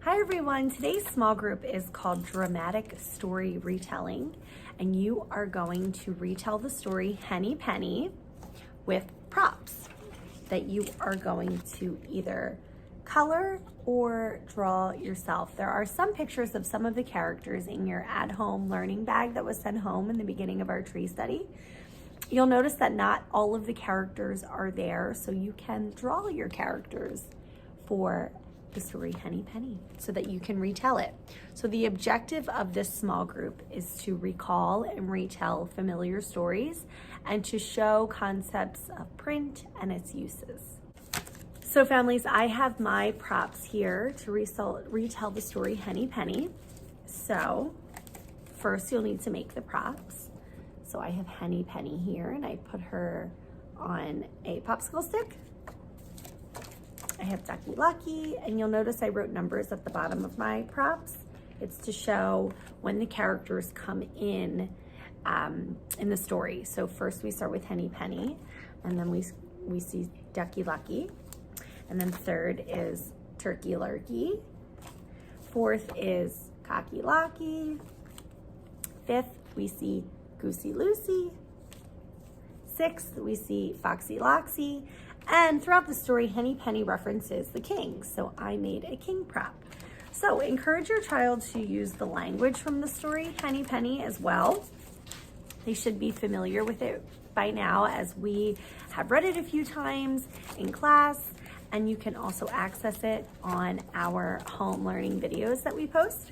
Hi everyone, today's small group is called Dramatic Story Retelling, and you are going to retell the story Henny Penny with props that you are going to either color or draw yourself. There are some pictures of some of the characters in your at-home learning bag that was sent home in the beginning of our tree study. You'll notice that not all of the characters are there, so you can draw your characters for the story Henny Penny so that you can retell it. So the objective of this small group is to recall and retell familiar stories and to show concepts of print and its uses. So families, I have my props here to retell the story Henny Penny. So first you'll need to make the props. So I have Henny Penny here and I put her on a popsicle stick. I have Ducky Lucky, and you'll notice I wrote numbers at the bottom of my props. It's to show when the characters come in the story. So first we start with Henny Penny, and then we see Ducky Lucky, and then third is Turkey Lurkey. Fourth is Cocky Locky. Fifth, we see Goosey Lucy. Sixth, we see Foxy Loxy. And throughout the story, Henny Penny references the king. So I made a king prop. So encourage your child to use the language from the story Henny Penny as well. They should be familiar with it by now, as we have read it a few times in class, and you can also access it on our home learning videos that we post.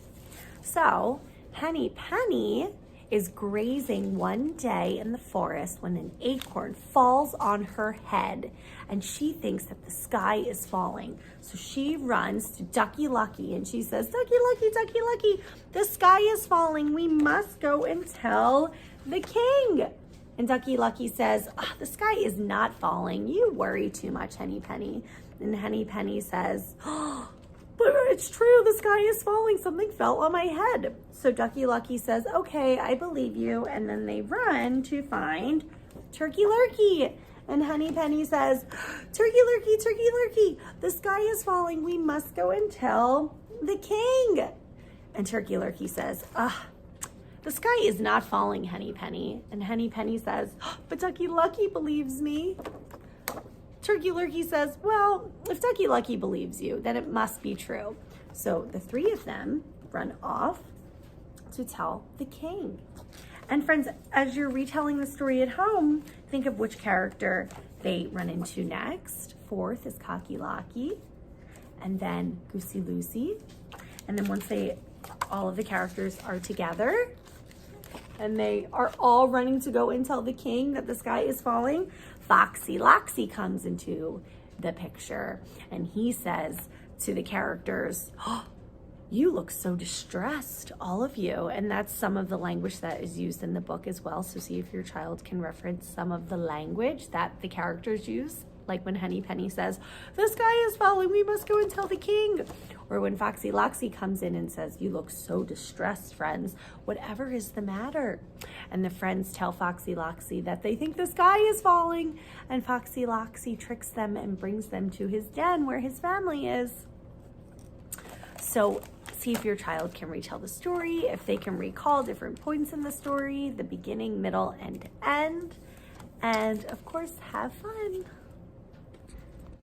So Henny Penny is grazing one day in the forest when an acorn falls on her head, and she thinks that the sky is falling. So she runs to Ducky Lucky and she says, Ducky Lucky, the sky is falling. We must go and tell the king. And Ducky Lucky says, the sky is not falling. You worry too much, Henny Penny. And Henny Penny says, but it's true, the sky is falling. Something fell on my head. So Ducky Lucky says, okay, I believe you. And then they run to find Turkey Lurkey. And Henny Penny says, Turkey Lurkey, the sky is falling. We must go and tell the king. And Turkey Lurkey says, the sky is not falling, Henny Penny. And Henny Penny says, but Ducky Lucky believes me. Turkey Lurkey says, well, if Ducky Lucky believes you, then it must be true. So the three of them run off to tell the king. And friends, as you're retelling the story at home, think of which character they run into next. Fourth is Cocky Locky, and then Goosey Lucy. And then once all of the characters are together, and they are all running to go and tell the king that the sky is falling, Foxy Loxy comes into the picture, and he says to the characters, you look so distressed, all of you. And that's some of the language that is used in the book as well. So see if your child can reference some of the language that the characters use, like when Henny Penny says, the sky is falling, we must go and tell the king. Or when Foxy Loxy comes in and says, you look so distressed, friends, whatever is the matter? And the friends tell Foxy Loxy that they think the sky is falling, and Foxy Loxy tricks them and brings them to his den where his family is. So see if your child can retell the story, if they can recall different points in the story, the beginning, middle, and end. And of course, have fun.